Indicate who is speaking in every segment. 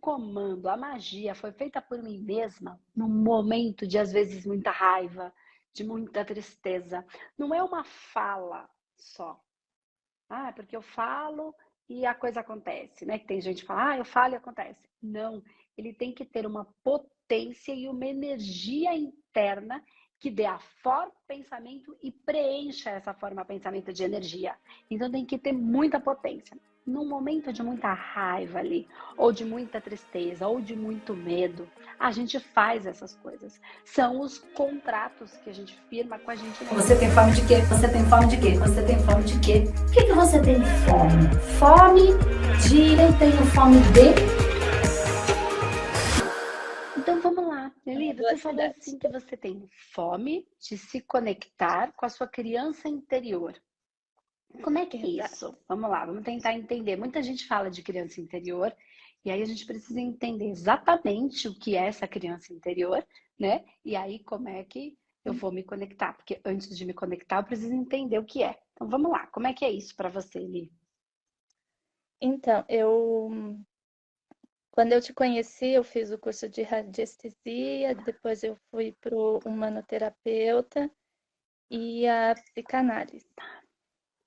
Speaker 1: comando, a magia foi feita por mim mesma num momento de, às vezes, muita raiva, de muita tristeza. Não é uma fala só. Ah, porque eu falo e a coisa acontece, né? Que tem gente que fala, eu falo e acontece. Não, ele tem que ter uma potência e uma energia interna que dê a forma pensamento e preencha essa forma pensamento de energia. Então tem que ter muita potência. Num momento de muita raiva ali, ou de muita tristeza, ou de muito medo, a gente faz essas coisas. São os contratos que a gente firma com a gente mesmo.
Speaker 2: Você tem fome de quê? Você tem fome de quê? Você tem fome de quê? O que você tem fome? Fome de... Eu tenho fome de...
Speaker 1: Então vamos lá, Eli, você falou
Speaker 2: cidade.
Speaker 1: assim que você tem fome de se conectar com a sua criança interior. Como é que é isso? Vamos lá, vamos tentar entender. Muita gente fala de criança interior e aí a gente precisa entender exatamente o que é essa criança interior, né? E aí como é que eu vou me conectar? Porque antes de me conectar eu preciso entender o que é. Então vamos lá, como é que é isso para você, Eli?
Speaker 3: Então, quando eu te conheci, eu fiz o curso de radiestesia, depois eu fui para o humanoterapeuta e a psicanálise.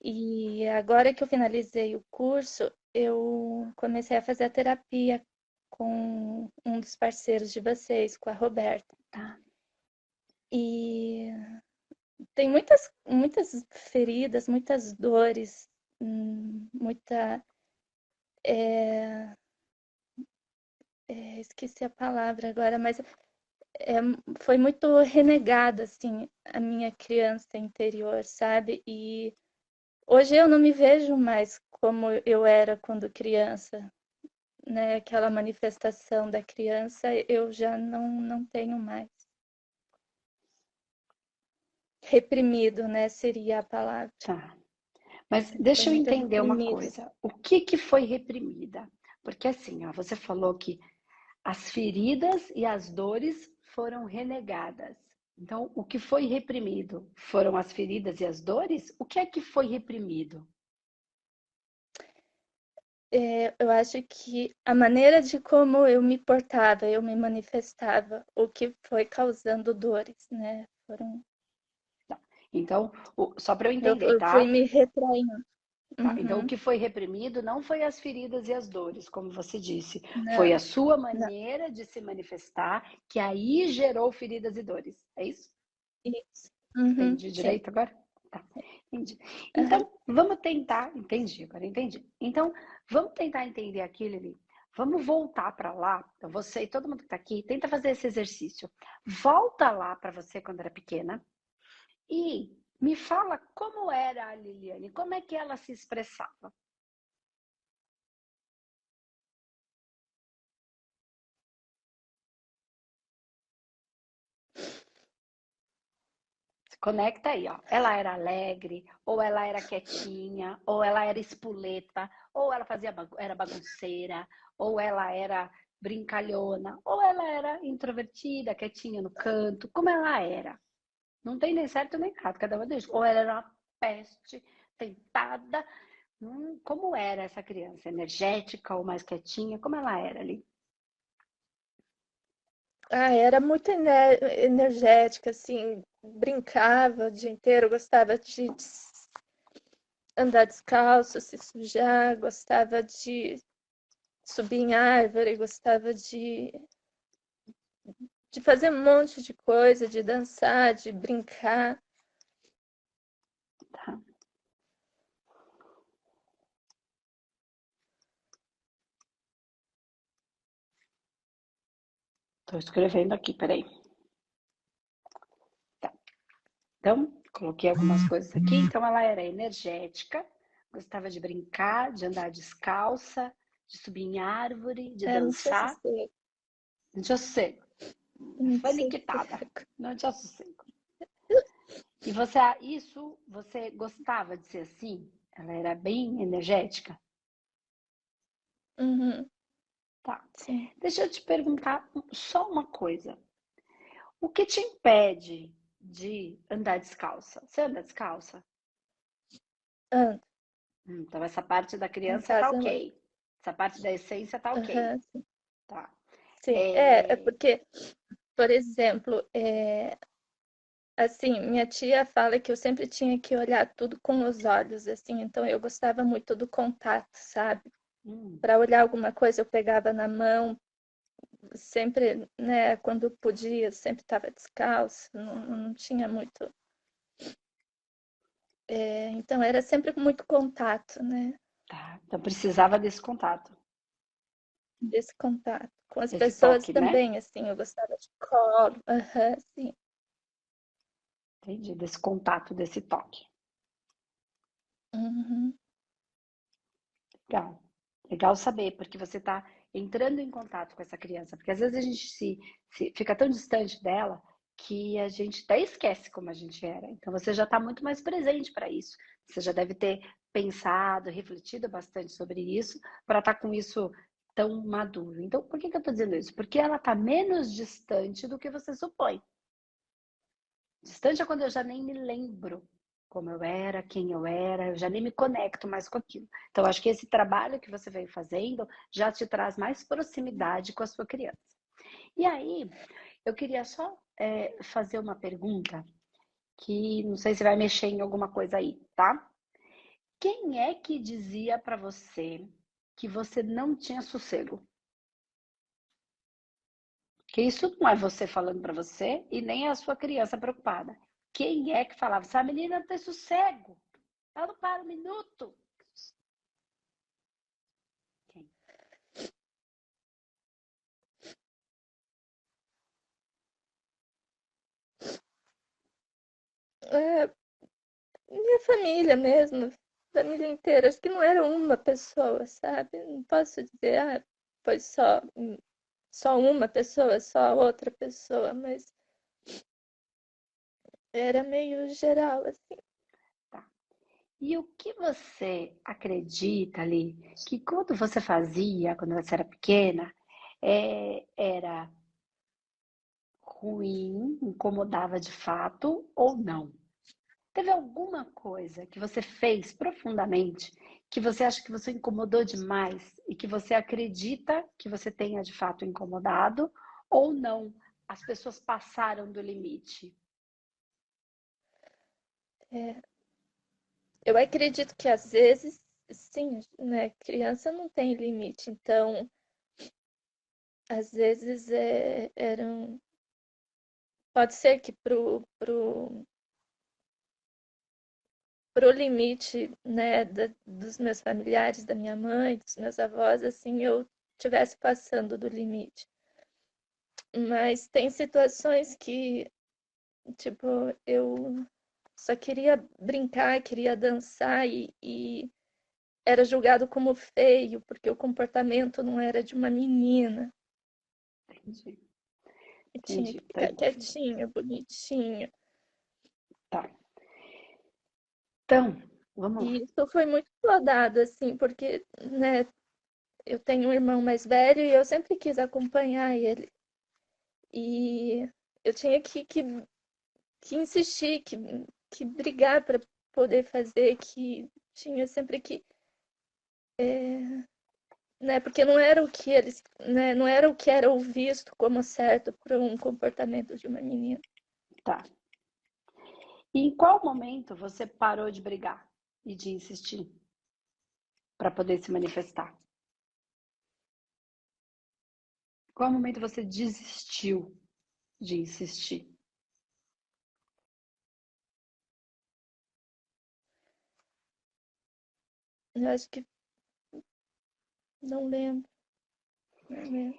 Speaker 3: E agora que eu finalizei o curso, eu comecei a fazer a terapia com um dos parceiros de vocês, com a Roberta.
Speaker 1: Tá.
Speaker 3: E tem muitas feridas, muitas dores, muita... esqueci a palavra agora, mas foi muito renegada, assim, a minha criança interior, sabe? E hoje eu não me vejo mais como eu era quando criança, né? Aquela manifestação da criança, eu já não tenho mais. Reprimido, né? Seria a palavra.
Speaker 1: Tá. Mas deixa eu
Speaker 3: Foi muito
Speaker 1: entender uma
Speaker 3: reprimido.
Speaker 1: coisa. O que foi reprimida? Porque assim, ó, você falou que as feridas e as dores foram renegadas. Então, o que foi reprimido foram as feridas e as dores? O que é que foi reprimido?
Speaker 3: Eu acho que a maneira de como eu me portava, eu me manifestava, o que foi causando dores, né?
Speaker 1: Então, só para eu
Speaker 3: Eu
Speaker 1: entender,
Speaker 3: fui
Speaker 1: tá?
Speaker 3: me retraindo.
Speaker 1: Tá, então, o
Speaker 3: Uhum.
Speaker 1: que foi reprimido não foi as feridas e as dores, como você disse, foi a
Speaker 3: Não,
Speaker 1: sua
Speaker 3: não,
Speaker 1: maneira de se manifestar que aí gerou feridas e dores. É isso?
Speaker 3: isso. Uhum,
Speaker 1: Entendi
Speaker 3: sim.
Speaker 1: direito agora? Tá, entendi.
Speaker 3: Aham.
Speaker 1: Então, vamos tentar, entendi, agora entendi. Então, vamos tentar entender aquilo ali. Vamos voltar para lá. Então, você e todo mundo que está aqui, tenta fazer esse exercício. Volta lá para você quando era pequena e me fala como era a Liliane, como é que ela se expressava. Se conecta aí, ó. Ela era alegre, ou ela era quietinha, ou ela era espoleta, ou ela era bagunceira, ou ela era brincalhona, ou ela era introvertida, quietinha no canto, como ela era. Não tem nem certo nem errado, cada uma deles. Ou ela era uma peste, tentada. Como era essa criança? Energética ou mais quietinha? Como ela era ali?
Speaker 3: Era muito energética, assim, brincava o dia inteiro, gostava de andar descalço, se sujar, gostava de subir em árvore, gostava de fazer um monte de coisa, de dançar, de brincar.
Speaker 1: Tá. Estou escrevendo aqui, peraí. Tá. Então, coloquei algumas coisas aqui. Então, ela era energética, gostava de brincar, de andar descalça, de subir em árvore, de
Speaker 3: Não tinha
Speaker 1: dançar.
Speaker 3: sossego,
Speaker 1: Não tinha sossego.
Speaker 3: não tinha
Speaker 1: Faniquitada.
Speaker 3: sossego.
Speaker 1: Não tinha sossego. E você gostava de ser assim? Ela era bem energética?
Speaker 3: Uhum,
Speaker 1: Tá.
Speaker 3: sim.
Speaker 1: Deixa eu te perguntar só uma coisa. O que te impede de andar descalça? Você anda descalça?
Speaker 3: Ando,
Speaker 1: Então essa parte da
Speaker 3: em
Speaker 1: criança tá
Speaker 3: casa eu ando.
Speaker 1: ok. Essa parte da essência tá ok.
Speaker 3: Aham, sim.
Speaker 1: Tá.
Speaker 3: Sim, é
Speaker 1: É...
Speaker 3: porque, por exemplo, assim, minha tia fala que eu sempre tinha que olhar tudo com os olhos, assim, então eu gostava muito do contato, sabe?
Speaker 1: hum,
Speaker 3: Para olhar alguma coisa, eu pegava na mão, sempre, né, quando podia, sempre estava descalço, não tinha muito. Então era sempre muito contato, né?
Speaker 1: tá. Então precisava desse contato,
Speaker 3: Desse contato. Com as
Speaker 1: desse
Speaker 3: pessoas
Speaker 1: toque, né?
Speaker 3: também, assim, eu gostava de colo, aham, sim.
Speaker 1: Entendi, desse contato, desse toque.
Speaker 3: Uhum.
Speaker 1: Legal. Legal saber, porque você está entrando em contato com essa criança. Porque às vezes a gente se fica tão distante dela que a gente até esquece como a gente era. Então você já está muito mais presente para isso. Você já deve ter pensado, refletido bastante sobre isso, para estar com isso tão maduro. Então, por que eu estou dizendo isso? Porque ela está menos distante do que você supõe. Distante é quando eu já nem me lembro como eu era, quem eu era, eu já nem me conecto mais com aquilo. Então, acho que esse trabalho que você veio fazendo já te traz mais proximidade com a sua criança. E aí, eu queria só fazer uma pergunta que não sei se vai mexer em alguma coisa aí, tá? Quem é que dizia para você que você não tinha sossego? Que isso não é você falando para você e nem é a sua criança preocupada. Quem é que falava? Essa menina não tem sossego. Ela não para um minuto. Quem?
Speaker 3: É, minha família mesmo, família inteira. Acho que não era uma pessoa, sabe? Não posso dizer, foi só uma pessoa, só outra pessoa, mas era meio geral, assim.
Speaker 1: Tá. E o que você acredita ali que quando você fazia, quando você era pequena, era ruim, incomodava de fato ou não? Teve alguma coisa que você fez profundamente que você acha que você incomodou demais e que você acredita que você tenha de fato incomodado ou não? As pessoas passaram do limite.
Speaker 3: É, eu acredito que às vezes, sim, né? Criança não tem limite, então às vezes pode ser que pro limite, né, dos meus familiares, da minha mãe, dos meus avós, assim, eu estivesse passando do limite. Mas tem situações que, tipo, eu só queria brincar, queria dançar e era julgado como feio, porque o comportamento não era de uma menina.
Speaker 1: Entendi,
Speaker 3: E tinha
Speaker 1: entendi.
Speaker 3: que ficar quietinha, bonitinha.
Speaker 1: Tá. Então, vamos lá.
Speaker 3: E isso foi muito flodado, assim, porque, né, eu tenho um irmão mais velho e eu sempre quis acompanhar ele. E eu tinha que insistir, que brigar para poder fazer, que tinha sempre que, né, porque não era o que eles, né, não era o que era o visto como certo para um comportamento de uma menina.
Speaker 1: Tá. E em qual momento você parou de brigar e de insistir para poder se manifestar? Qual momento você desistiu de insistir?
Speaker 3: Eu acho que não lembro, não lembro.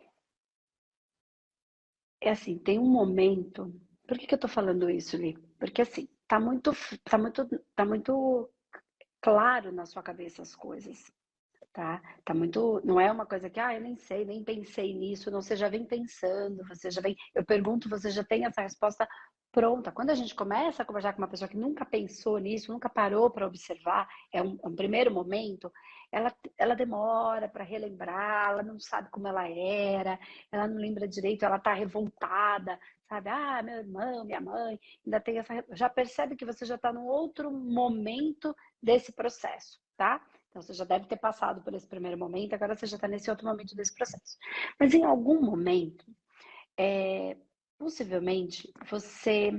Speaker 1: É assim, tem um momento. Por que eu tô falando isso, Li? Porque assim, tá muito claro na sua cabeça as coisas, tá? Tá muito, não é uma coisa que, eu nem sei, nem pensei nisso, não, você já vem pensando, você já vem, eu pergunto, você já tem essa resposta pronta. Quando a gente começa a conversar com uma pessoa que nunca pensou nisso, nunca parou para observar, é um primeiro momento, ela demora para relembrar, ela não sabe como ela não lembra direito, ela tá revoltada, sabe? Meu irmão, minha mãe, ainda tem essa, já percebe que você já está num outro momento desse processo, tá? Então, você já deve ter passado por esse primeiro momento, agora você já está nesse outro momento desse processo. Mas em algum momento, possivelmente, você...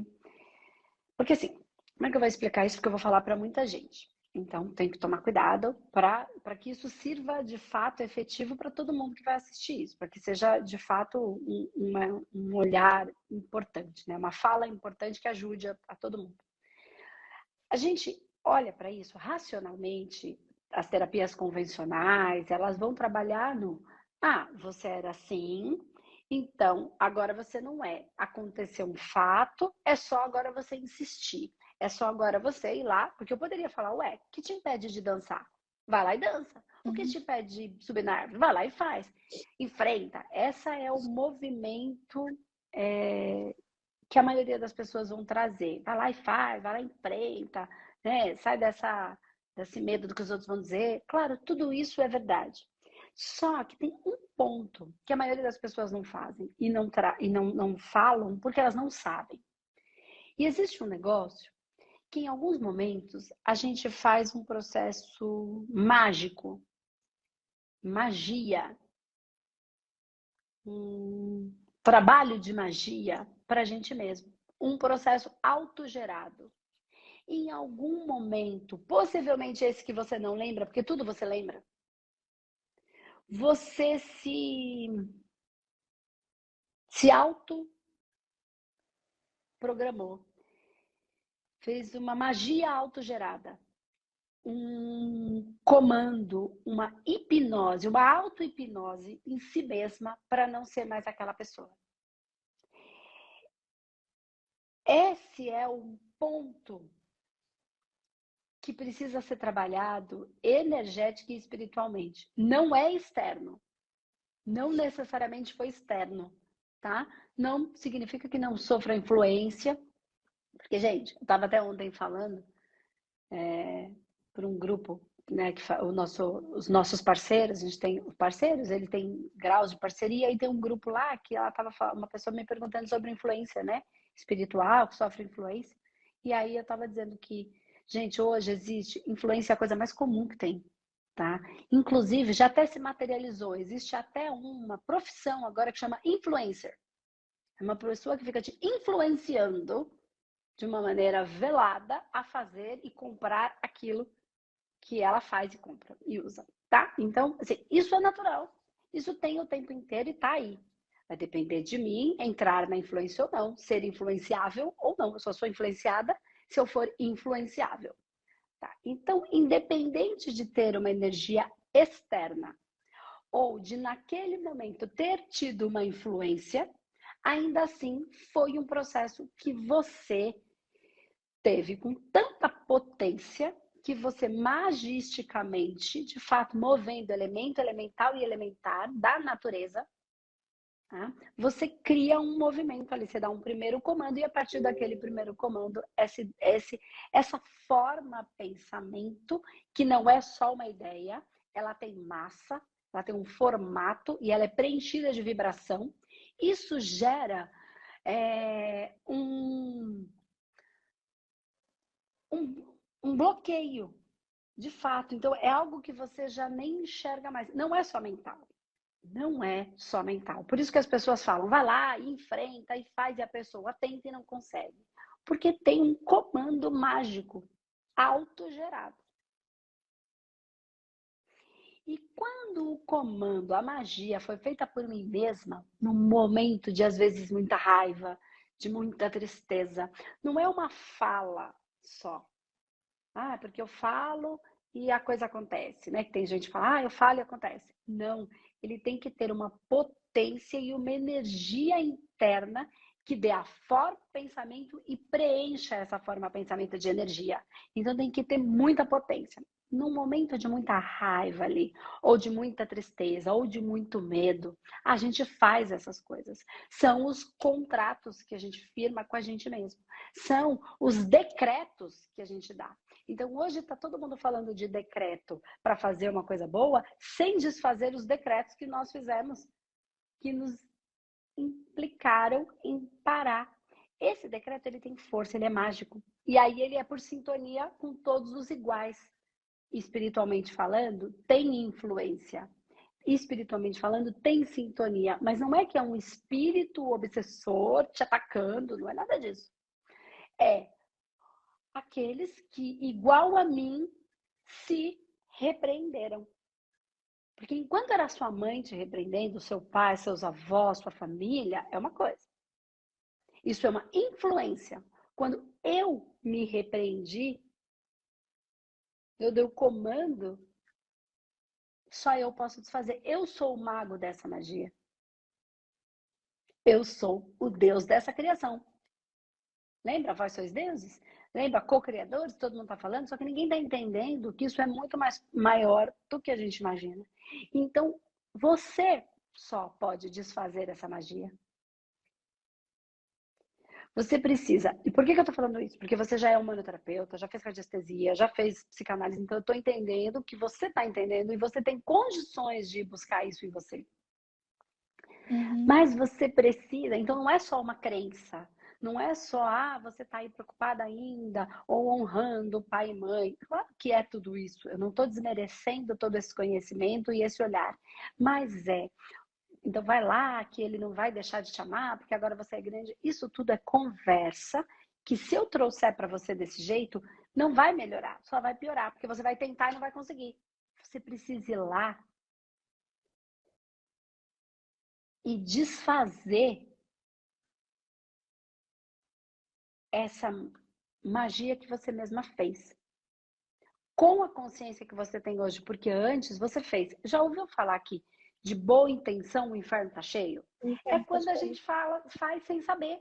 Speaker 1: Porque assim, como é que eu vou explicar isso? Porque eu vou falar para muita gente. Então, tem que tomar cuidado para que isso sirva de fato efetivo para todo mundo que vai assistir isso, para que seja de fato um olhar importante, né? Uma fala importante que ajude a todo mundo. A gente olha para isso racionalmente, as terapias convencionais, elas vão trabalhar no você era assim, então agora você não é. Aconteceu um fato, é só agora você insistir. É só agora você ir lá, porque eu poderia falar, ué, o que te impede de dançar? Vai lá e dança. O que te impede de subir na árvore? Vai lá e faz. Enfrenta. Essa é o movimento que a maioria das pessoas vão trazer. Vai lá e faz, vai lá e enfrenta, né? Sai desse medo do que os outros vão dizer. Claro, tudo isso é verdade. Só que tem um ponto que a maioria das pessoas não fazem e não falam porque elas não sabem. E existe um negócio que em alguns momentos a gente faz um processo mágico, magia, um trabalho de magia para a gente mesmo, um processo autogerado. Em algum momento, possivelmente esse que você não lembra, porque tudo você lembra, você se autoprogramou, fez uma magia autogerada, um comando, uma hipnose, uma auto-hipnose em si mesma para não ser mais aquela pessoa. Esse é um ponto que precisa ser trabalhado energética e espiritualmente. Não é externo. Não necessariamente foi externo, tá? Não significa que não sofra influência. Porque, gente, eu estava até ontem falando por um grupo, né, que os nossos parceiros, a gente tem parceiros, ele tem graus de parceria, e tem um grupo lá que ela estava uma pessoa me perguntando sobre influência, né, espiritual, que sofre influência. E aí eu estava dizendo que, gente, hoje existe influência, é a coisa mais comum que tem, tá? Inclusive, já até se materializou, existe até uma profissão agora que chama influencer. É uma pessoa que fica te influenciando de uma maneira velada a fazer e comprar aquilo que ela faz e compra e usa, tá? Então, assim, isso é natural. Isso tem o tempo inteiro e tá aí. Vai depender de mim entrar na influência ou não, ser influenciável ou não. Eu só sou influenciada se eu for influenciável. Tá? Então, independente de ter uma energia externa ou de naquele momento ter tido uma influência, ainda assim foi um processo que você teve com tanta potência que você magisticamente, de fato, movendo elemento elemental e elementar da natureza, tá? Você cria um movimento ali, você dá um primeiro comando e a partir daquele primeiro comando, essa forma pensamento, que não é só uma ideia, ela tem massa, ela tem um formato e ela é preenchida de vibração. Isso gera um bloqueio, de fato. Então, é algo que você já nem enxerga mais. Não é só mental. Não é só mental. Por isso que as pessoas falam, vai lá, enfrenta e faz, e a pessoa tenta e não consegue. Porque tem um comando mágico, autogerado. E quando o comando, a magia, foi feita por mim mesma, num momento de, às vezes, muita raiva, de muita tristeza, não é uma fala só. Porque eu falo e a coisa acontece, né? Que tem gente que fala, eu falo e acontece. Não, ele tem que ter uma potência e uma energia interna que dê a forma pensamento e preencha essa forma pensamento de energia. Então tem que ter muita potência. Num momento de muita raiva ali, ou de muita tristeza, ou de muito medo, a gente faz essas coisas. São os contratos que a gente firma com a gente mesmo. São os decretos que a gente dá. Então, hoje está todo mundo falando de decreto para fazer uma coisa boa, sem desfazer os decretos que nós fizemos, que nos implicaram em parar. Esse decreto, ele tem força, ele é mágico. E aí ele é por sintonia com todos os iguais. espiritualmente falando, tem influência. Espiritualmente falando, tem sintonia. Mas não é que é um espírito obsessor te atacando, não é nada disso. É aqueles que, igual a mim, se repreenderam. Porque enquanto era sua mãe te repreendendo, seu pai, seus avós, sua família, é uma coisa. Isso é uma influência. Quando eu me repreendi, eu dei o comando, só eu posso desfazer. Eu sou o mago dessa magia. Eu sou o Deus dessa criação. Lembra? Vós sois deuses? Lembra? Co-criadores? Todo mundo está falando, só que ninguém está entendendo que isso é muito mais maior do que a gente imagina. Então, você só pode desfazer essa magia. Você precisa. E por que eu tô falando isso? Porque você já é humanoterapeuta, já fez radiestesia, já fez psicanálise, então eu tô entendendo que você tá entendendo e você tem condições de buscar isso em você. Mas você precisa, então não é só uma crença, não é só, você tá aí preocupada ainda, ou honrando pai e mãe. Claro que é tudo isso, eu não tô desmerecendo todo esse conhecimento e esse olhar, mas então vai lá, que ele não vai deixar de te amar, porque agora você é grande. Isso tudo é conversa, que se eu trouxer para você desse jeito, não vai melhorar, só vai piorar, porque você vai tentar e não vai conseguir. Você precisa ir lá e desfazer essa magia que você mesma fez. Com a consciência que você tem hoje, porque antes você fez. Já ouviu falar aqui de boa intenção, o inferno tá cheio? É quando a gente faz sem saber.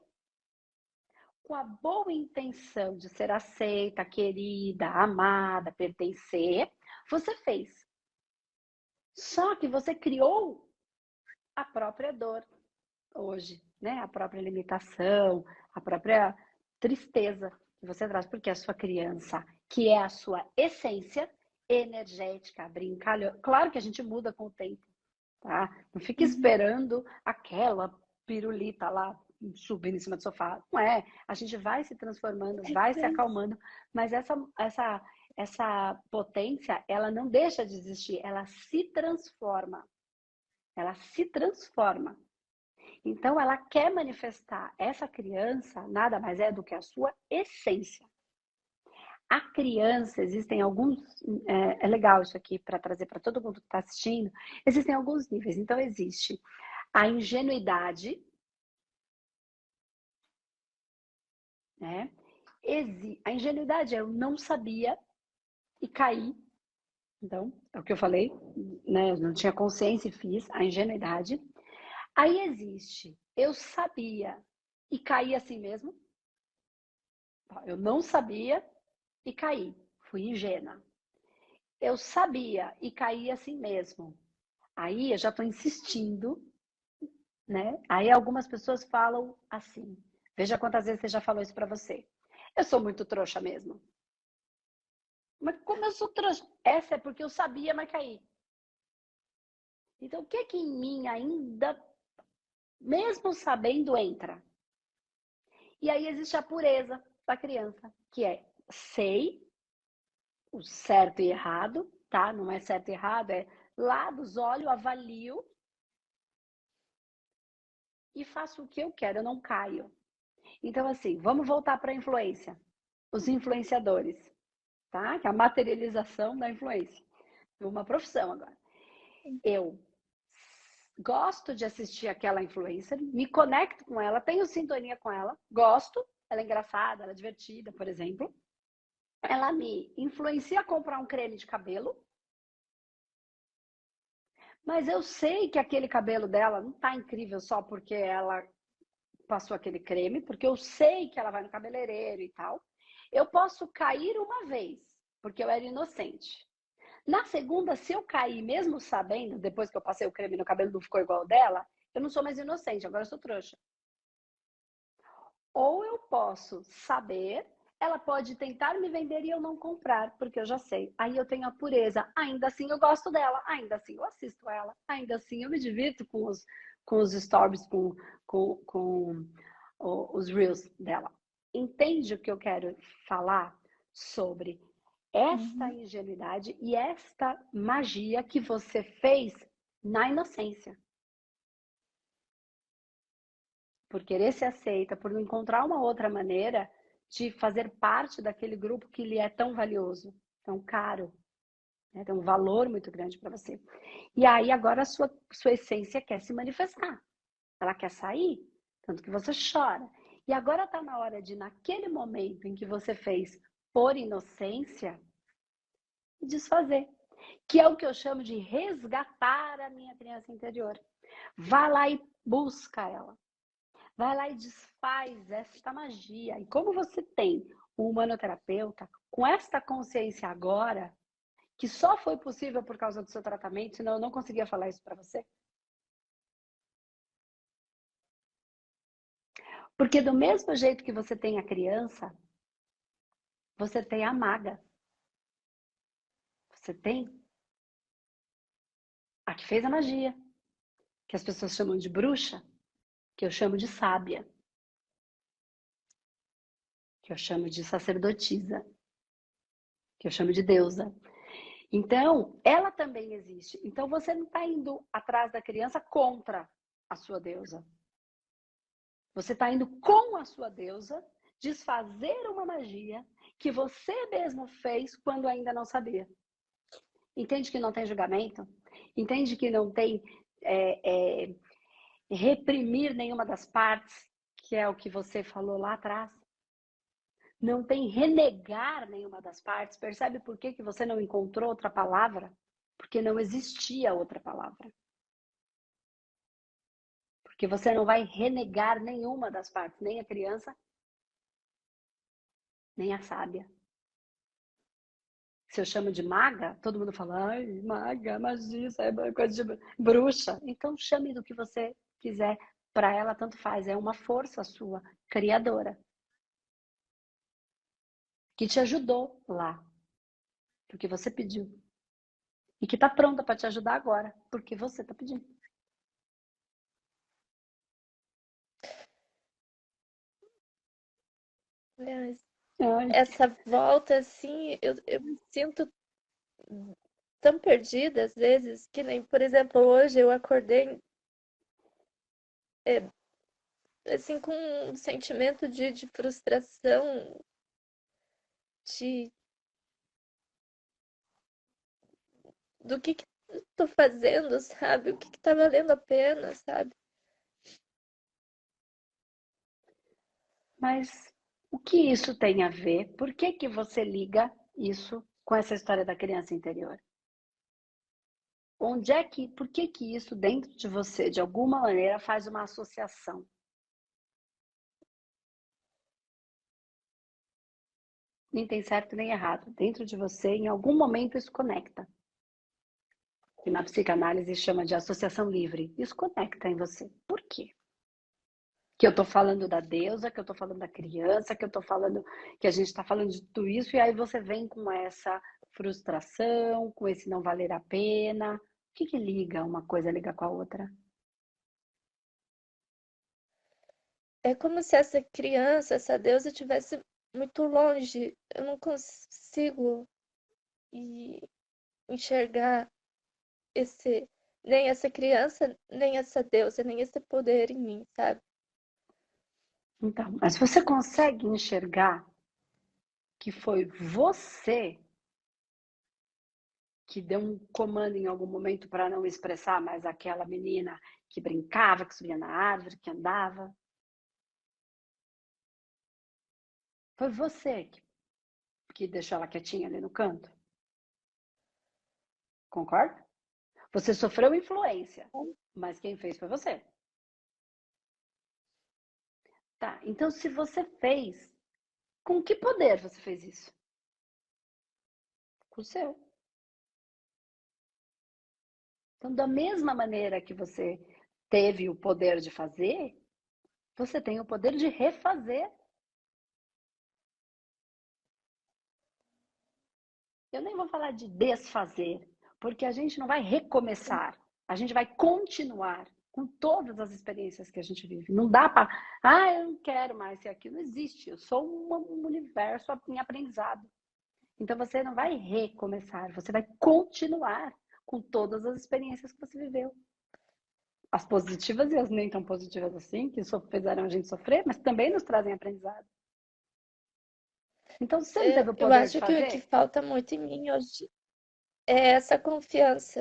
Speaker 1: Com a boa intenção de ser aceita, querida, amada, pertencer, você fez. Só que você criou a própria dor hoje, né? A própria limitação, a própria tristeza que você traz, porque a sua criança, que é a sua essência energética, brincalhão. Claro que a gente muda com o tempo, tá? Não fique esperando aquela pirulita lá subindo em cima do sofá. Não é. A gente vai se transformando, vai se acalmando, mas essa potência, ela não deixa de existir, ela se transforma. Ela se transforma. Então, ela quer manifestar. Essa criança nada mais é do que a sua essência. A criança, existem alguns... É legal isso aqui para trazer para todo mundo que está assistindo. Existem alguns níveis. Então, existe a ingenuidade, né? A ingenuidade é eu não sabia e caí. Então, é o que eu falei, né? Eu não tinha consciência e fiz a ingenuidade. Aí existe, eu sabia e caí assim mesmo. Eu não sabia e caí, fui ingênua. Eu sabia e caí assim mesmo. Aí eu já estou insistindo, né? Aí algumas pessoas falam assim. Veja quantas vezes você já falou isso para você. Eu sou muito trouxa mesmo. Mas como eu sou trouxa? Essa é porque eu sabia, mas caí. Então o que que em mim ainda, mesmo sabendo, entra? E aí existe a pureza da criança, que é sei o certo e errado, tá? Não é certo e errado, é lados, olho, avalio e faço o que eu quero, eu não caio. Então, assim, vamos voltar para a influência. Os influenciadores, tá? Que é a materialização da influência. Uma profissão agora. Eu gosto de assistir aquela influencer, me conecto com ela, tenho sintonia com ela, gosto, ela é engraçada, ela é divertida, por exemplo. Ela me influencia a comprar um creme de cabelo, mas eu sei que aquele cabelo dela não tá incrível só porque ela passou aquele creme, porque eu sei que ela vai no cabeleireiro e tal. Eu posso cair uma vez, porque eu era inocente. Na segunda, se eu cair, mesmo sabendo, depois que eu passei o creme no cabelo não ficou igual dela, eu não sou mais inocente, agora eu sou trouxa. Ou eu posso saber, ela pode tentar me vender e eu não comprar, porque eu já sei. Aí eu tenho a pureza. Ainda assim eu gosto dela, ainda assim eu assisto ela, ainda assim eu me divirto com os stories, com os reels dela. Entende o que eu quero falar sobre esta ingenuidade e esta magia que você fez na inocência. Por querer ser aceita, por não encontrar uma outra maneira de fazer parte daquele grupo que lhe é tão valioso, tão caro, né? Tem um valor muito grande para você. E aí agora a sua essência quer se manifestar. Ela quer sair, tanto que você chora. E agora está na hora de, naquele momento em que você fez por inocência, desfazer. Que é o que eu chamo de resgatar a minha criança interior. Vá lá e busca ela. Vai lá e desfaz esta magia. E como você tem um humanoterapeuta com esta consciência agora, que só foi possível por causa do seu tratamento, senão eu não conseguia falar isso para você. Porque do mesmo jeito que você tem a criança, você tem a maga. Você tem a que fez a magia, que as pessoas chamam de bruxa, que eu chamo de sábia, que eu chamo de sacerdotisa, que eu chamo de deusa. Então, ela também existe. Então, você não está indo atrás da criança contra a sua deusa. Você está indo com a sua deusa desfazer uma magia que você mesmo fez quando ainda não sabia. Entende que não tem julgamento? Entende que não tem reprimir nenhuma das partes, que é o que você falou lá atrás? Não tem renegar nenhuma das partes. Percebe por que você não encontrou outra palavra? Porque não existia outra palavra. Porque você não vai renegar nenhuma das partes, nem a criança, nem a sábia. Se eu chamo de maga, todo mundo fala, ai, maga, magia, isso é coisa de bruxa. Então chame do que você quiser. Para ela, tanto faz. É uma força sua, criadora, que te ajudou lá, porque você pediu. E que está pronta para te ajudar agora, porque você está pedindo.
Speaker 3: Essa volta, assim, eu me sinto tão perdida às vezes, que nem, por exemplo, hoje eu acordei assim, com um sentimento de frustração, de do que tô fazendo, sabe? O que tá valendo a pena, sabe?
Speaker 1: Mas o que isso tem a ver? Por que você liga isso com essa história da criança interior? Por que isso dentro de você, de alguma maneira, faz uma associação? Nem tem certo nem errado. Dentro de você, em algum momento, isso conecta. Que na psicanálise chama de associação livre. Isso conecta em você. Por quê? Que eu tô falando da deusa, que eu tô falando da criança, que eu tô falando que a gente tá falando de tudo isso, e aí você vem com essa frustração, com esse não valer a pena. O que liga uma coisa liga com a outra?
Speaker 3: É como se essa criança, essa deusa, estivesse muito longe. Eu não consigo enxergar nem essa criança, nem essa deusa, nem esse poder em mim, sabe?
Speaker 1: Então, mas você consegue enxergar que foi você que deu um comando em algum momento para não expressar mais aquela menina que brincava, que subia na árvore, que andava? Foi você que deixou ela quietinha ali no canto? Concorda? Você sofreu influência, mas quem fez foi você. Tá, então se você fez, com que poder você fez isso? Com o seu. Então, da mesma maneira que você teve o poder de fazer, você tem o poder de refazer. Eu nem vou falar de desfazer, porque a gente não vai recomeçar, a gente vai continuar com todas as experiências que a gente vive. Não dá para, eu não quero mais ser aqui, não existe. Eu sou um universo em aprendizado. Então você não vai recomeçar, você vai continuar com todas as experiências que você viveu. As positivas e as nem tão positivas assim, que fizeram a gente sofrer, mas também nos trazem aprendizado. Então, se você não teve o
Speaker 3: Eu
Speaker 1: poder de
Speaker 3: acho que o que
Speaker 1: fazer,
Speaker 3: falta muito em mim hoje é essa confiança,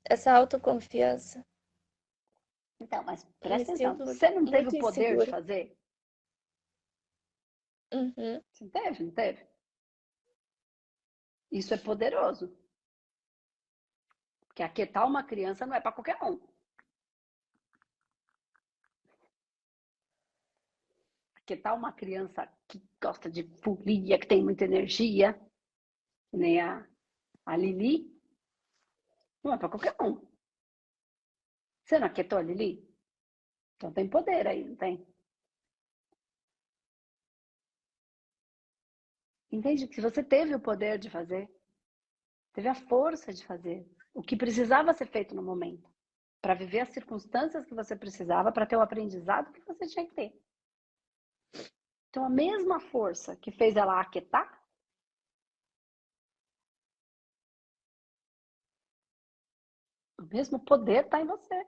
Speaker 3: essa autoconfiança.
Speaker 1: então, mas
Speaker 3: Eu me
Speaker 1: presta atenção,
Speaker 3: sinto
Speaker 1: você não teve o
Speaker 3: muito
Speaker 1: poder de
Speaker 3: insegura.
Speaker 1: fazer?
Speaker 3: Uhum.
Speaker 1: Você teve, não teve? Isso é poderoso. Porque aquietar uma criança não é para qualquer um. Aquietar uma criança que gosta de folia, que tem muita energia, que nem a Lili, não é para qualquer um. Você não aquietou a Lili? Então tem poder aí, não tem? Entende que se você teve o poder de fazer, teve a força de fazer o que precisava ser feito no momento, para viver as circunstâncias que você precisava, para ter o aprendizado que você tinha que ter. Então, a mesma força que fez ela aquietar, o mesmo poder está em você.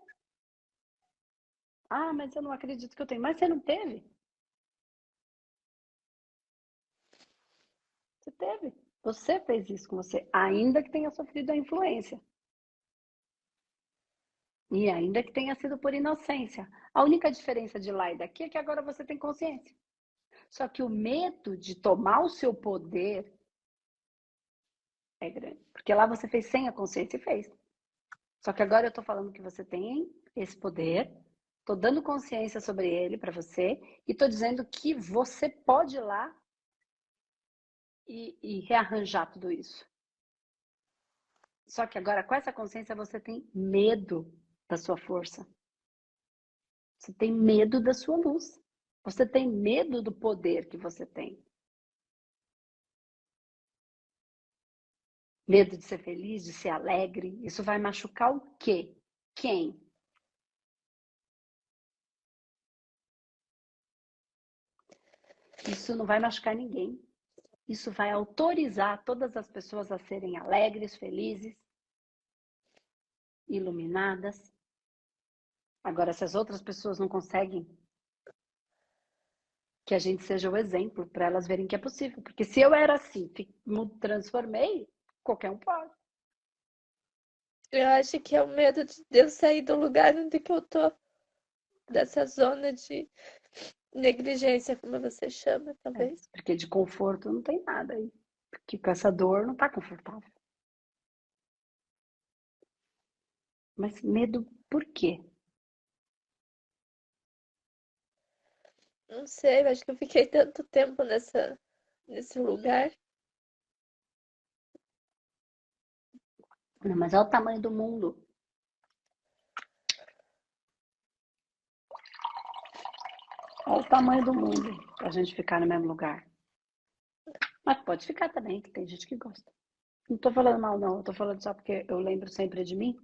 Speaker 1: Ah, mas eu não acredito que eu tenho. Mas você não teve. Você teve. Você fez isso com você, ainda que tenha sofrido a influência. E ainda que tenha sido por inocência. A única diferença de lá e daqui é que agora você tem consciência. Só que o medo de tomar o seu poder é grande. Porque lá você fez sem a consciência e fez. Só que agora eu tô falando que você tem esse poder, tô dando consciência sobre ele para você e tô dizendo que você pode ir lá e rearranjar tudo isso. Só que agora com essa consciência você tem medo da sua força. Você tem medo da sua luz. Você tem medo do poder que você tem. Medo de ser feliz, de ser alegre. Isso vai machucar o quê? Quem? Isso não vai machucar ninguém. Isso vai autorizar todas as pessoas a serem alegres, felizes, iluminadas. Agora, se as outras pessoas não conseguem, que a gente seja o exemplo para elas verem que é possível. Porque se eu era assim, me transformei, qualquer um pode.
Speaker 3: Eu acho que é o medo de eu sair do lugar onde que eu tô, dessa zona de negligência, como você chama, talvez.
Speaker 1: Porque de conforto não tem nada aí. Porque com essa dor não está confortável. Mas medo por quê?
Speaker 3: Não sei, eu acho que eu fiquei tanto tempo nesse lugar.
Speaker 1: Não, mas olha o tamanho do mundo. Olha o tamanho do mundo para a gente ficar no mesmo lugar. Mas pode ficar também, que tem gente que gosta. Não tô falando mal, não. Eu tô falando só porque eu lembro sempre de mim,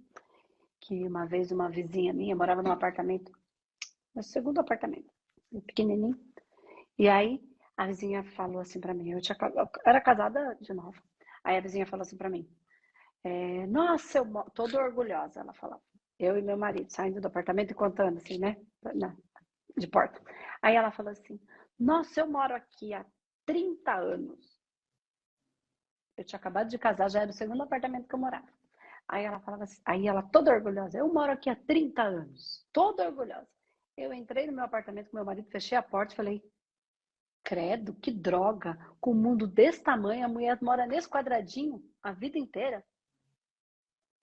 Speaker 1: que uma vez uma vizinha minha morava num apartamento, no segundo apartamento, pequenininho. E aí a vizinha falou assim pra mim, eu era casada de novo. Aí a vizinha falou assim pra mim, nossa, toda orgulhosa, ela falava. Eu e meu marido saindo do apartamento e contando assim, né? De porta. Aí ela falou assim, nossa, eu moro aqui há 30 anos. Eu tinha acabado de casar, já era o segundo apartamento que eu morava. Aí ela falava assim, aí ela toda orgulhosa, eu moro aqui há 30 anos, toda orgulhosa. Eu entrei no meu apartamento com meu marido, fechei a porta e falei, credo, que droga, com um mundo desse tamanho, a mulher mora nesse quadradinho a vida inteira.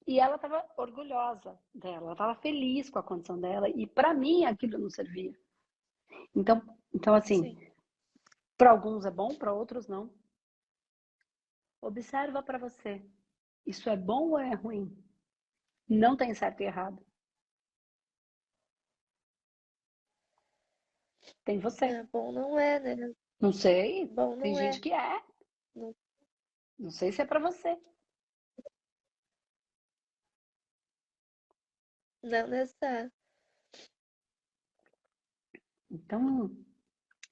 Speaker 1: E ela estava orgulhosa dela, ela estava feliz com a condição dela, e para mim aquilo não servia. Então assim,
Speaker 3: Sim.
Speaker 1: para alguns é bom, para outros não. Observa para você, isso é bom ou é ruim? Não tem certo e errado. Tem você.
Speaker 3: É, bom não é, né?
Speaker 1: Não sei,
Speaker 3: Bom
Speaker 1: tem
Speaker 3: não
Speaker 1: gente
Speaker 3: é.
Speaker 1: que é.
Speaker 3: Não,
Speaker 1: Não sei se é para você.
Speaker 3: não nessa.
Speaker 1: Então,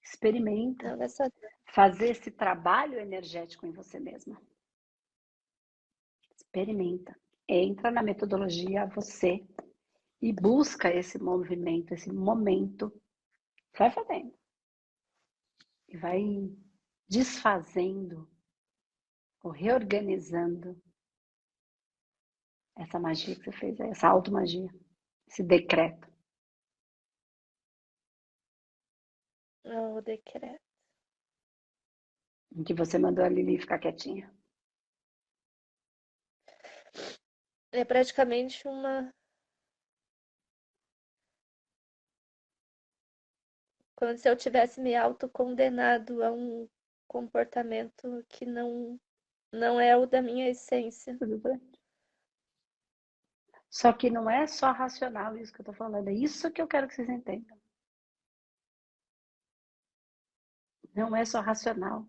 Speaker 1: experimenta.
Speaker 3: Não nessa.
Speaker 1: fazer esse trabalho energético em você mesma. Experimenta. Entra na metodologia você e busca esse movimento, esse momento. Vai fazendo. E vai desfazendo ou reorganizando essa magia que você fez, essa automagia, esse decreto.
Speaker 3: O decreto.
Speaker 1: Em que você mandou a Lili ficar quietinha.
Speaker 3: É praticamente uma... Como se eu tivesse me autocondenado a um comportamento que não é o da minha essência.
Speaker 1: Tudo bem? Só que não é só racional isso que eu tô falando. É isso que eu quero que vocês entendam. Não é só racional.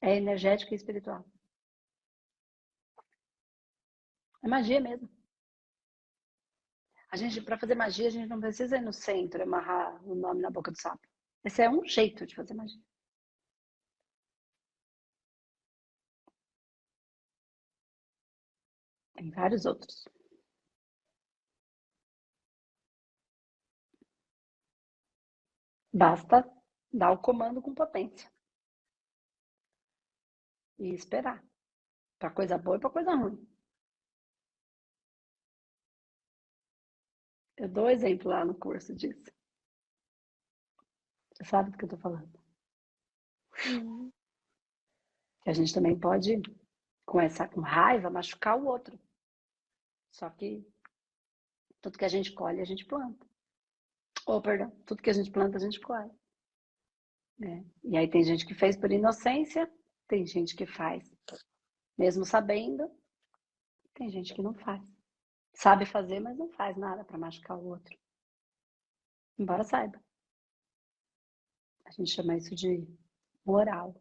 Speaker 1: É energético e espiritual. É magia mesmo. A gente, para fazer magia, a gente não precisa ir no centro e amarrar o nome na boca do sapo. Esse é um jeito de fazer magia. Tem vários outros. Basta dar o comando com potência. E esperar. Para coisa boa e para coisa ruim. Eu dou exemplo lá no curso disso. Você sabe do que eu tô falando. Que a gente também pode, com raiva, machucar o outro. Só que tudo que a gente colhe, a gente planta. Perdão, tudo que a gente planta, a gente colhe. E aí tem gente que fez por inocência, tem gente que faz mesmo sabendo, tem gente que não faz. Sabe fazer, mas não faz nada para machucar o outro. Embora saiba. A gente chama isso de moral.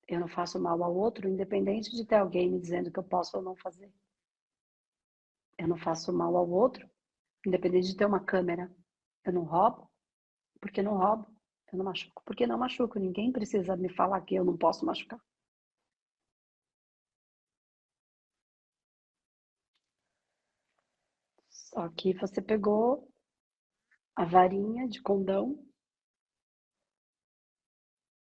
Speaker 1: Eu não faço mal ao outro, independente de ter alguém me dizendo que eu posso ou não fazer. Eu não faço mal ao outro, independente de ter uma câmera. Eu não roubo, porque não roubo. Eu não machuco, porque não machuco. Ninguém precisa me falar que eu não posso machucar. Só que você pegou a varinha de condão,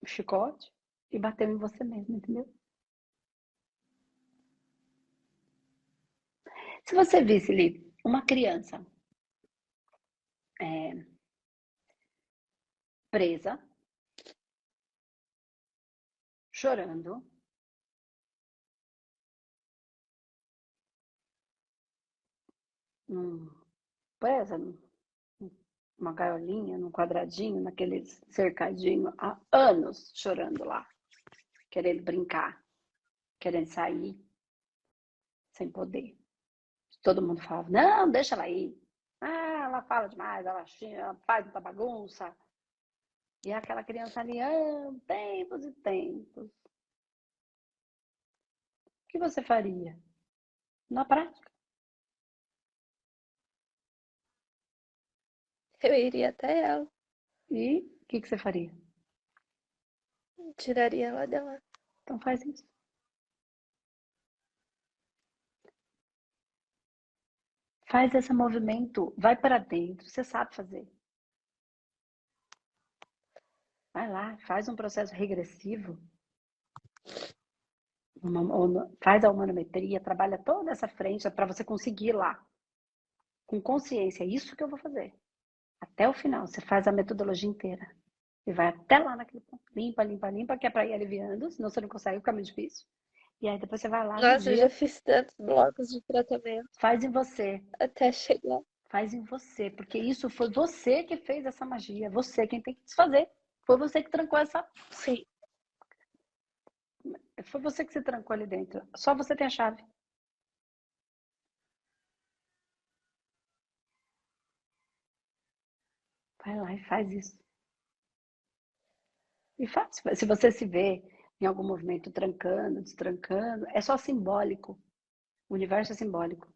Speaker 1: o chicote, e bateu em você mesmo, entendeu? Se você visse, Li, uma criança presa, chorando, presa numa gaiolinha, num quadradinho, naquele cercadinho, há anos chorando lá, querendo brincar, querendo sair, sem poder. Todo mundo falava, não, deixa ela ir. Ah, ela fala demais, ela faz muita bagunça. E aquela criança ali, tempos e tempos. O que você faria? Na prática.
Speaker 3: Eu iria até ela,
Speaker 1: E o que você faria?
Speaker 3: tiraria ela dela.
Speaker 1: Então faz isso. Faz esse movimento, vai para dentro, você sabe fazer. Vai lá, faz um processo regressivo, faz a humanometria, trabalha toda essa frente para você conseguir ir lá. Com consciência, é isso que eu vou fazer. Até o final, você faz a metodologia inteira. E vai até lá naquele ponto. Limpa, limpa, limpa, que é para ir aliviando, senão você não consegue, fica muito difícil. E aí depois você vai lá no
Speaker 3: Nossa, eu
Speaker 1: dia,
Speaker 3: já fiz tantos blocos de tratamento
Speaker 1: faz em você.
Speaker 3: até chegar.
Speaker 1: Faz em você, porque isso foi você que fez essa magia. Você quem tem que desfazer. Foi você que trancou essa.
Speaker 3: Sim.
Speaker 1: Foi você que se trancou ali dentro. Só você tem a chave. Vai lá e faz isso. E faz. Se você se vê em algum movimento trancando, destrancando, é só simbólico. O universo é simbólico.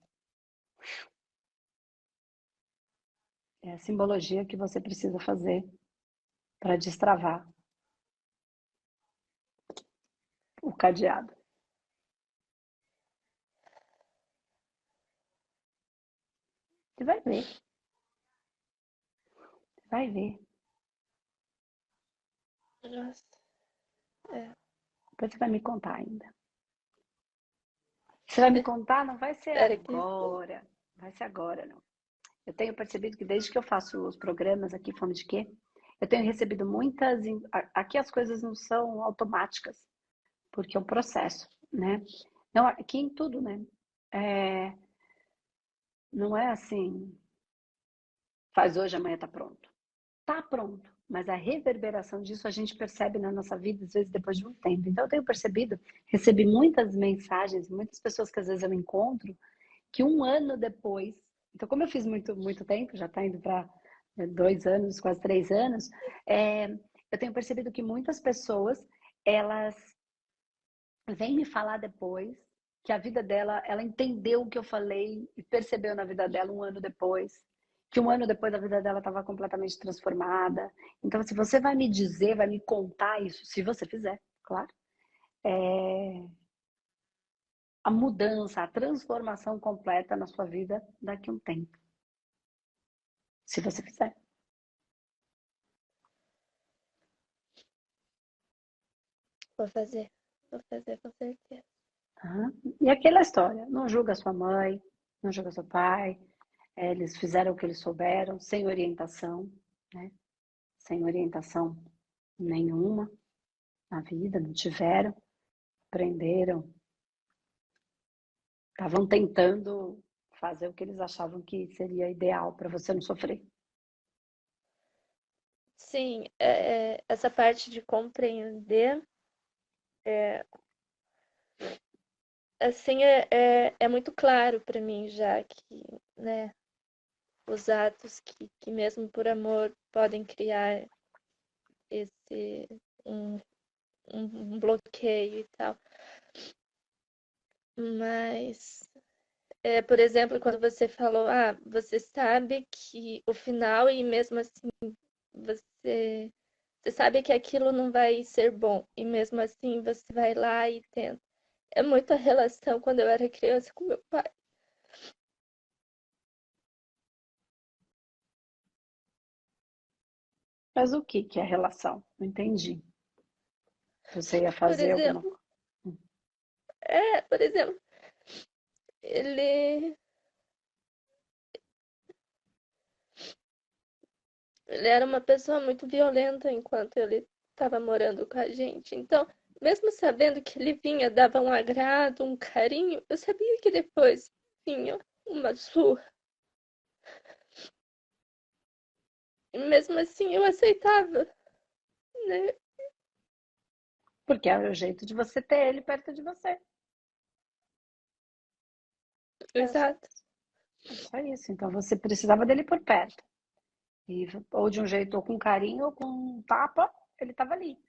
Speaker 1: É a simbologia que você precisa fazer para destravar o cadeado. Você vai ver. Você vai ver.
Speaker 3: Nossa.
Speaker 1: Depois você vai me contar ainda. Você vai me contar, não vai ser
Speaker 3: Espero que
Speaker 1: agora. Não vai ser agora, não. Eu tenho percebido que desde que eu faço os programas aqui, Fome de Quê? Eu tenho recebido muitas... Aqui as coisas não são automáticas, porque é um processo, né? Não, aqui em tudo, né? Não é assim, faz hoje, amanhã tá pronto. Tá pronto, mas a reverberação disso a gente percebe na nossa vida, às vezes, depois de um tempo. Então, eu tenho percebido, recebi muitas mensagens, muitas pessoas que às vezes eu encontro, que um ano depois... Então, como eu fiz muito tempo, já está indo para 2 anos, quase 3 anos, eu tenho percebido que muitas pessoas, elas vêm me falar depois que a vida dela, ela entendeu o que eu falei e percebeu na vida dela um ano depois, que um ano depois a vida dela estava completamente transformada. Então, se você vai me dizer, vai me contar isso, se você fizer, claro, a mudança, a transformação completa na sua vida daqui a um tempo. Se você fizer.
Speaker 3: vou fazer com certeza.
Speaker 1: E aquela história, não julga sua mãe, não julga seu pai, eles fizeram o que eles souberam, sem orientação, né? Sem orientação nenhuma na vida, não tiveram, aprenderam, estavam tentando fazer o que eles achavam que seria ideal para você não sofrer.
Speaker 3: Sim, essa parte de compreender, assim, é muito claro para mim já que, né, os atos que mesmo por amor podem criar esse um bloqueio e tal. Mas, por exemplo, quando você falou, você sabe que o final e mesmo assim você sabe que aquilo não vai ser bom e mesmo assim você vai lá e tenta. É muita relação quando eu era criança com meu pai.
Speaker 1: Mas o que é a relação? Não entendi. Você ia
Speaker 3: Por
Speaker 1: fazer alguma
Speaker 3: exemplo,
Speaker 1: coisa?
Speaker 3: por exemplo, ele ele era uma pessoa muito violenta enquanto ele estava morando com a gente. Então, mesmo sabendo que ele vinha, dava um agrado, um carinho, eu sabia que depois vinha uma surra. E mesmo assim eu aceitava, né?
Speaker 1: Porque é o jeito de você ter ele perto de você.
Speaker 3: Exato.
Speaker 1: É só isso. Então você precisava dele por perto. E, ou de um jeito, ou com carinho, ou com um tapa, ele estava ali.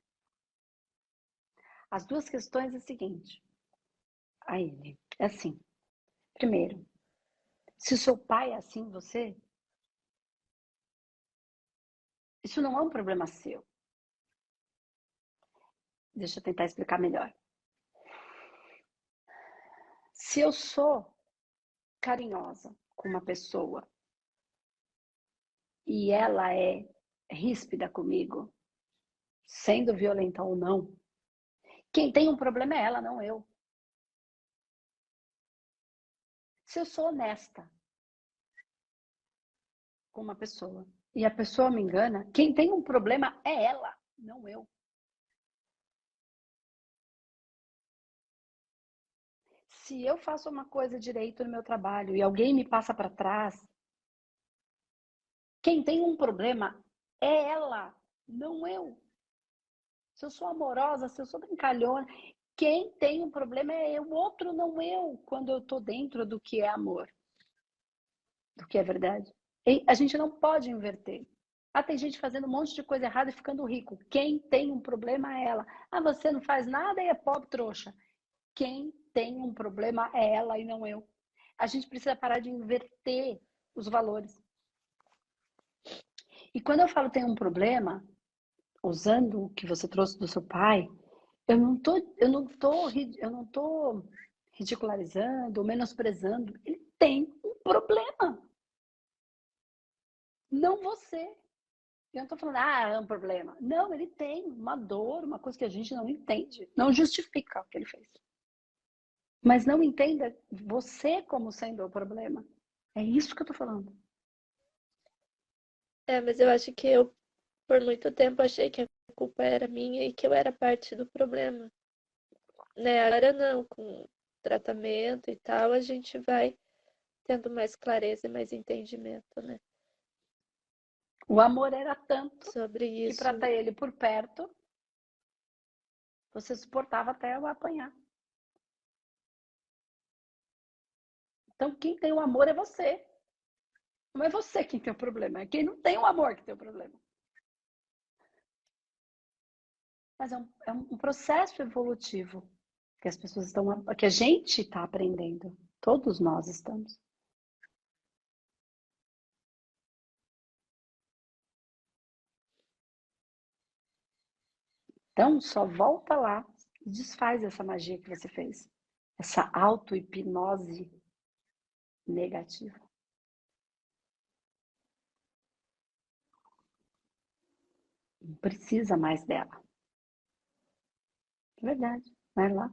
Speaker 1: As duas questões é o seguinte. A ele, é assim. Primeiro, se o seu pai é assim, você, isso não é um problema seu. Deixa eu tentar explicar melhor. Se eu sou carinhosa com uma pessoa e ela é ríspida comigo, sendo violenta ou não, quem tem um problema é ela, não eu. Se eu sou honesta com uma pessoa e a pessoa me engana, quem tem um problema é ela, não eu. Se eu faço uma coisa direito no meu trabalho e alguém me passa para trás, quem tem um problema é ela, não eu. Se eu sou amorosa, se eu sou brincalhona, quem tem um problema é eu, o outro não eu, quando eu tô dentro do que é amor, do que é verdade. E a gente não pode inverter. Tem gente fazendo um monte de coisa errada e ficando rico. Quem tem um problema é ela. Você não faz nada e é pobre trouxa. Quem tem um problema é ela e não eu. A gente precisa parar de inverter os valores. E quando eu falo tem um problema, usando o que você trouxe do seu pai, eu não tô ridicularizando ou menosprezando. Ele tem um problema, não você. Eu não tô falando, é um problema. Não, ele tem uma dor, uma coisa que a gente não entende. Não justifica o que ele fez. Mas não entenda você como sendo o problema. É isso que eu tô falando.
Speaker 3: Mas eu acho que eu, por muito tempo, achei que a culpa era minha e que eu era parte do problema, né? Agora não, com tratamento e tal, a gente vai tendo mais clareza e mais entendimento, né?
Speaker 1: O amor era tanto
Speaker 3: Sobre
Speaker 1: que para
Speaker 3: isso.
Speaker 1: ter ele por perto, você suportava até eu apanhar. Então, quem tem o amor é você. Não é você quem tem o problema, é quem não tem o amor que tem o problema. Mas é um processo evolutivo que as pessoas estão, que a gente está aprendendo. Todos nós estamos. Então, só volta lá e desfaz essa magia que você fez. Essa auto-hipnose negativa. Não precisa mais dela. É verdade. Vai lá.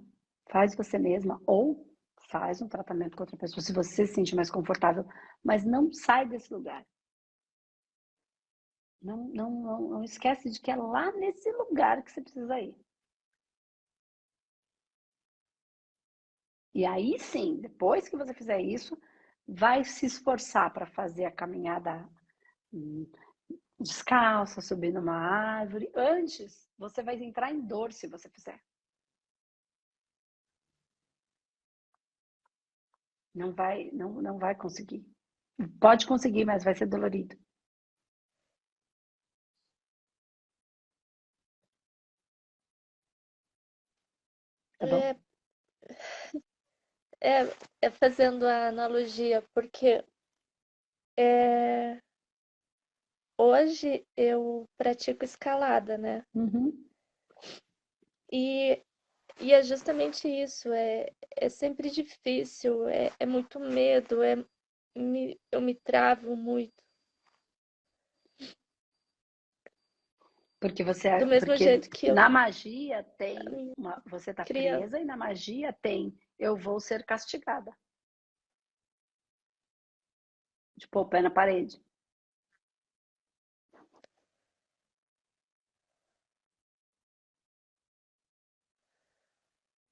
Speaker 1: Faz você mesma ou faz um tratamento com outra pessoa se você se sente mais confortável, mas não sai desse lugar. Não esquece de que é lá nesse lugar que você precisa ir. E aí sim, depois que você fizer isso, vai se esforçar para fazer a caminhada descalça, subir numa árvore. Antes, você vai entrar em dor se você fizer. Não vai conseguir. Pode conseguir, mas vai ser dolorido. Tá bom?
Speaker 3: É, é fazendo a analogia, porque hoje eu pratico escalada, né?
Speaker 1: Uhum.
Speaker 3: E, e é justamente isso, é sempre difícil, é muito medo, eu me travo muito.
Speaker 1: Porque
Speaker 3: Do mesmo
Speaker 1: porque
Speaker 3: jeito que eu
Speaker 1: na magia tem
Speaker 3: minha
Speaker 1: você tá
Speaker 3: criança.
Speaker 1: presa e na magia tem eu vou ser castigada. Tipo, o pé na parede.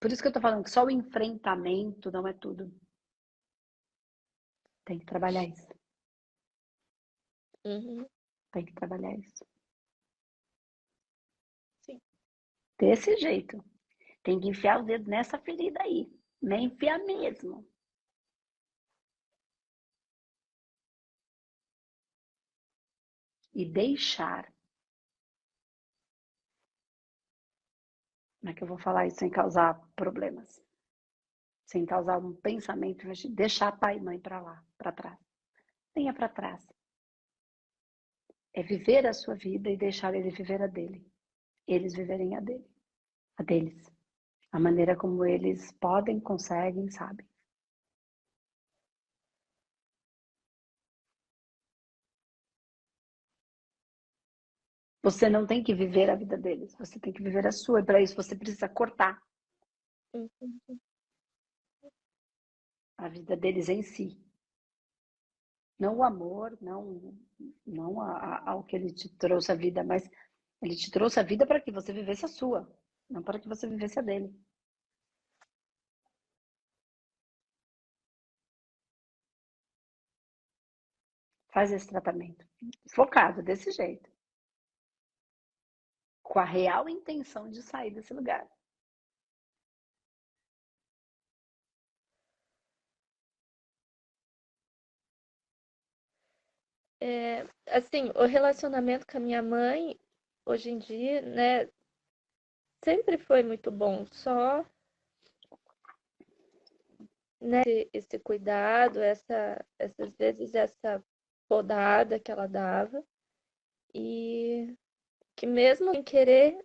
Speaker 1: Por isso que eu tô falando que só o enfrentamento não é tudo. Tem que trabalhar isso.
Speaker 3: Uhum,
Speaker 1: Tem que trabalhar isso.
Speaker 3: sim.
Speaker 1: Desse jeito. Tem que enfiar o dedo nessa ferida aí. Nem enfiar mesmo. E deixar. Como é que eu vou falar isso sem causar problemas? Sem causar um pensamento, deixar pai e mãe para lá, para trás. Venha para trás. É viver a sua vida e deixar ele viver a dele. Eles viverem a dele. A deles. A maneira como eles podem, conseguem, sabem. Você não tem que viver a vida deles, você tem que viver a sua. E para isso você precisa cortar
Speaker 3: Uhum.
Speaker 1: a vida deles em si. Não o amor, não ao que ele te trouxe a vida, mas ele te trouxe a vida para que você vivesse a sua, não para que você vivesse a dele. Faz esse tratamento. Focado, desse jeito. Com a real intenção de sair desse lugar.
Speaker 3: Assim, o relacionamento com a minha mãe, hoje em dia, né, sempre foi muito bom. Só, né, esse cuidado, essas vezes essa podada que ela dava. E que mesmo sem querer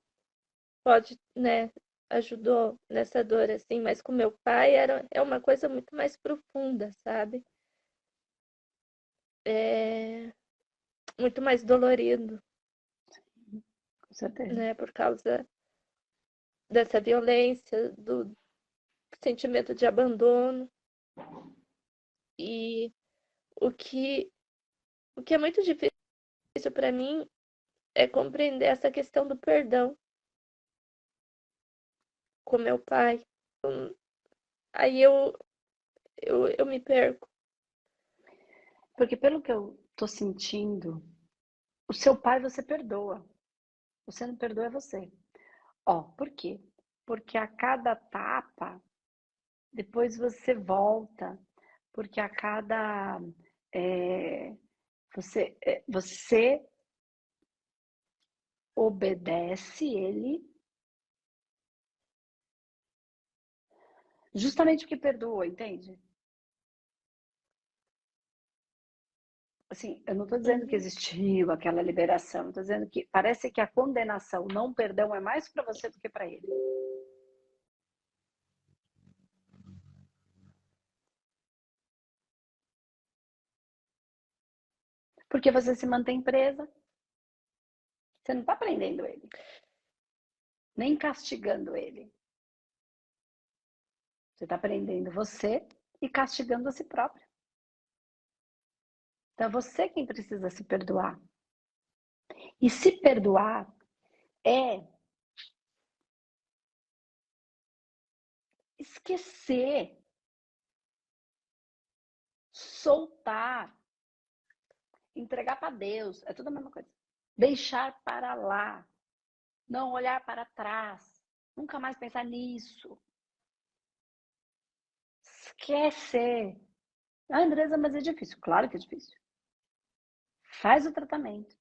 Speaker 3: pode, né, ajudou nessa dor, assim, mas com meu pai é uma coisa muito mais profunda, sabe? É muito mais dolorido,
Speaker 1: Com certeza.
Speaker 3: né, por causa dessa violência, do sentimento de abandono. E o que, o que é muito difícil para mim é compreender essa questão do perdão com meu pai. Aí eu me perco.
Speaker 1: Porque pelo que eu tô sentindo, o seu pai você perdoa. Você não perdoa é você. Ó, por quê? Porque a cada tapa, depois você volta. Porque a cada. é, você obedece ele justamente porque perdoou, entende? Assim, eu não estou dizendo que
Speaker 3: Uhum.
Speaker 1: existiu aquela liberação, estou dizendo que parece que a condenação, não perdão, é mais para você do que para ele. Porque você se mantém presa, você não está prendendo ele, nem castigando ele. Você está prendendo você e castigando a si próprio. Então é você quem precisa se perdoar. E se perdoar é esquecer, soltar, entregar para Deus, é tudo a mesma coisa. Deixar para lá, não olhar para trás, nunca mais pensar nisso. Esquecer. Ah, Andresa, mas é difícil. Claro que é difícil. Faz o tratamento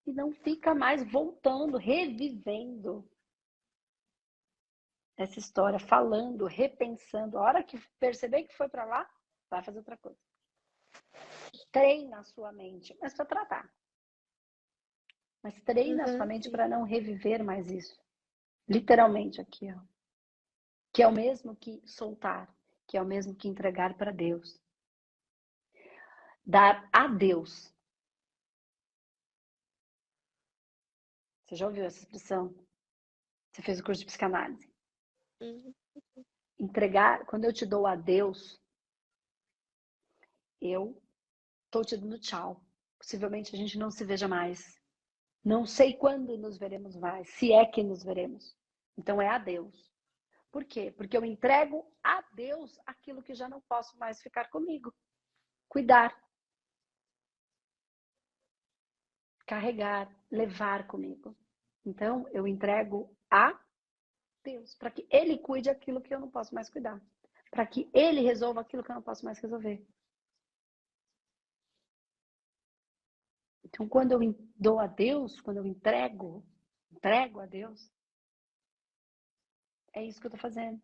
Speaker 1: e não fica mais voltando, revivendo essa história, falando, repensando. A hora que perceber que foi para lá, vai fazer outra coisa. Treina a sua mente, mas para tratar. Mas treina a sua
Speaker 3: Uhum,
Speaker 1: mente
Speaker 3: sim.
Speaker 1: para não reviver mais isso. Literalmente aqui, ó. Que é o mesmo que soltar, que é o mesmo que entregar para Deus. Dar a Deus. Você já ouviu essa expressão? Você fez o curso de psicanálise.
Speaker 3: Uhum.
Speaker 1: Entregar, quando eu te dou a Deus, eu estou te dando tchau. Possivelmente a gente não se veja mais. Não sei quando nos veremos mais, se é que nos veremos. Então é a Deus. Por quê? Porque eu entrego a Deus aquilo que já não posso mais ficar comigo. Cuidar, carregar, levar comigo. Então eu entrego a Deus, para que Ele cuide aquilo que eu não posso mais cuidar. Para que Ele resolva aquilo que eu não posso mais resolver. Então, quando eu dou a Deus, quando eu entrego a Deus, é isso que eu estou fazendo.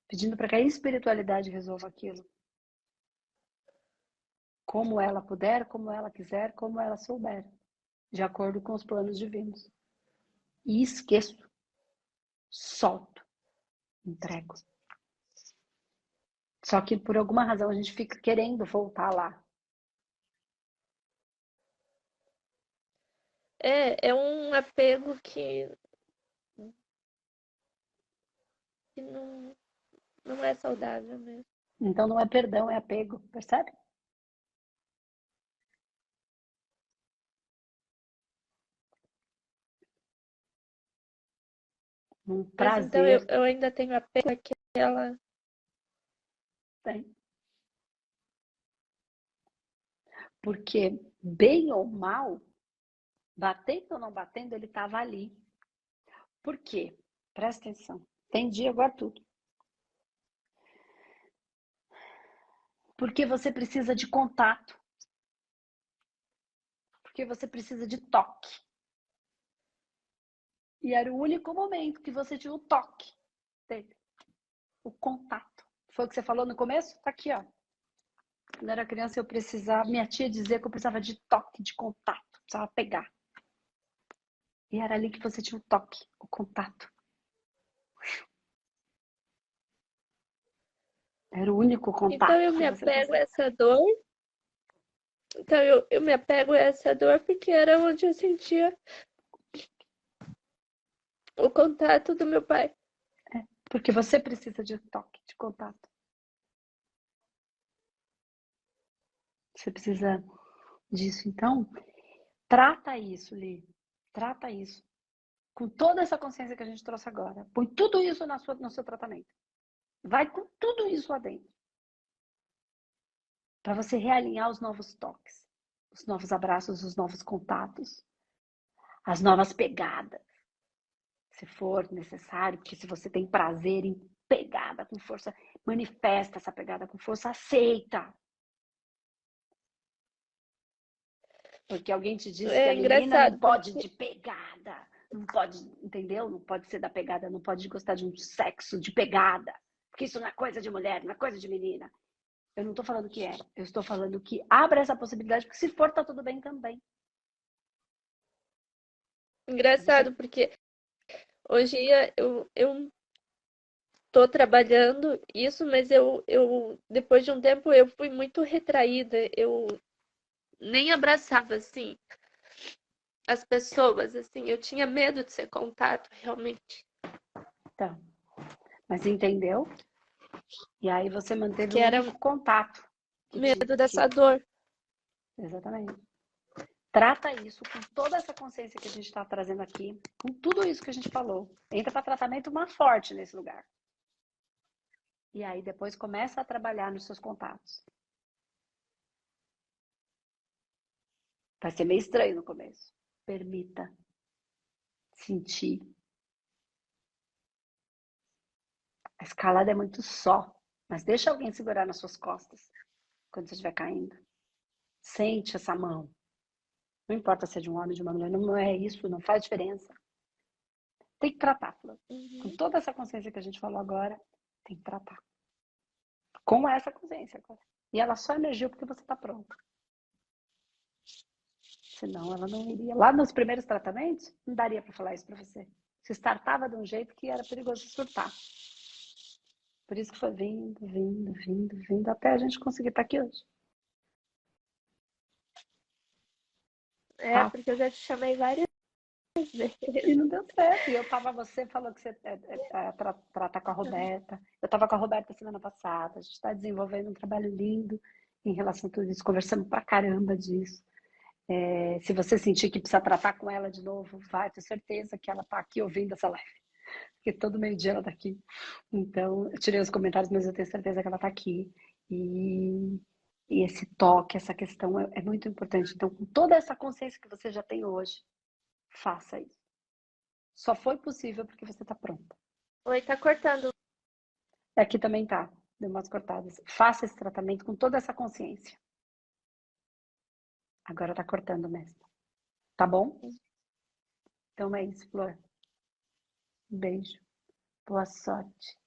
Speaker 1: Pedindo para que a espiritualidade resolva aquilo. Como ela puder, como ela quiser, como ela souber. De acordo com os planos divinos. E esqueço. Solto. Entrego. Só que por alguma razão a gente fica querendo voltar lá.
Speaker 3: É um apego que não é saudável mesmo.
Speaker 1: Então não é perdão, é apego. Percebe? Um
Speaker 3: Mas então eu,
Speaker 1: prazer.
Speaker 3: eu ainda tenho apego àquela.
Speaker 1: Tem. Porque, bem ou mal, batendo ou não batendo, ele estava ali. Por quê? Presta atenção. Entendi agora tudo. Porque você precisa de contato. Porque você precisa de toque. E era o único momento que você tinha o toque dele. O contato. Foi o que você falou no começo? Tá aqui, ó. Quando eu era criança, eu precisava. Minha tia dizia que eu precisava de toque, de contato. Precisava pegar. E era ali que você tinha o toque, o contato. Era o único
Speaker 3: Então
Speaker 1: contato
Speaker 3: eu
Speaker 1: que
Speaker 3: me
Speaker 1: você
Speaker 3: apego a
Speaker 1: fazia.
Speaker 3: essa dor. Então eu me apego a essa dor porque era onde eu sentia o contato do meu pai.
Speaker 1: Porque você precisa de toque, de contato. Você precisa disso. Então, trata isso, Li. Trata isso. Com toda essa consciência que a gente trouxe agora. Põe tudo isso no seu tratamento. Vai com tudo isso lá dentro. Para você realinhar os novos toques, os novos abraços, os novos contatos, as novas pegadas. Se for necessário, porque se você tem prazer em pegada com força, manifesta essa pegada com força, aceita. Porque alguém te disse que
Speaker 3: É
Speaker 1: a menina não
Speaker 3: engraçado,
Speaker 1: pode
Speaker 3: porque
Speaker 1: de pegada, não pode, entendeu? Não pode ser da pegada, não pode gostar de um sexo de pegada, porque isso não é coisa de mulher, não é coisa de menina. Eu não estou falando que é, eu estou falando que abra essa possibilidade, porque se for, tá tudo bem também. Você...
Speaker 3: engraçado, porque hoje eu tô trabalhando isso, mas eu depois de um tempo eu fui muito retraída. Eu nem abraçava assim as pessoas, assim, eu tinha medo de ser contato, realmente.
Speaker 1: Então, mas entendeu? E aí você manteve
Speaker 3: Que
Speaker 1: o
Speaker 3: era
Speaker 1: único contato
Speaker 3: medo
Speaker 1: que...
Speaker 3: dessa dor.
Speaker 1: Exatamente. Trata isso com toda essa consciência que a gente está trazendo aqui, com tudo isso que a gente falou. Entra para tratamento mais forte nesse lugar. E aí depois começa a trabalhar nos seus contatos. Vai ser meio estranho no começo. Permita sentir. A escalada é muito só, mas deixa alguém segurar nas suas costas quando você estiver caindo. Sente essa mão. Não importa se é de um homem ou de uma mulher, não é isso, não faz diferença. Tem que tratar, Flor. Com toda essa consciência que a gente falou agora, tem que tratar. Com essa consciência agora. E ela só emergiu porque você está pronta. Senão ela não iria. Lá nos primeiros tratamentos, não daria para falar isso para você. Você startava de um jeito que era perigoso surtar. Por isso que foi vindo, até a gente conseguir estar aqui hoje.
Speaker 3: É,
Speaker 1: Tá?
Speaker 3: porque eu já te chamei várias vezes.
Speaker 1: E não deu certo. E eu tava, você falou que você trata com a Roberta. Eu tava com a Roberta semana passada. A gente está desenvolvendo um trabalho lindo em relação a tudo isso. Conversamos pra caramba disso. Se você sentir que precisa tratar com ela de novo, vai, tenho certeza que ela tá aqui ouvindo essa live. Porque todo meio-dia ela tá aqui. Então, eu tirei os comentários, mas eu tenho certeza que ela tá aqui. E, e esse toque, essa questão é muito importante. Então, com toda essa consciência que você já tem hoje, faça isso. Só foi possível porque você tá pronta.
Speaker 3: Oi, tá cortando.
Speaker 1: Aqui também tá, deu umas cortadas. Faça esse tratamento com toda essa consciência. Agora tá cortando mesmo. Tá bom? Então é isso, Flor. Um beijo. Boa sorte.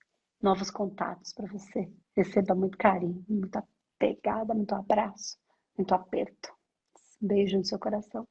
Speaker 1: Novos contatos para você. Receba muito carinho, muita pegada, muito abraço, muito aperto. Um beijo no seu coração.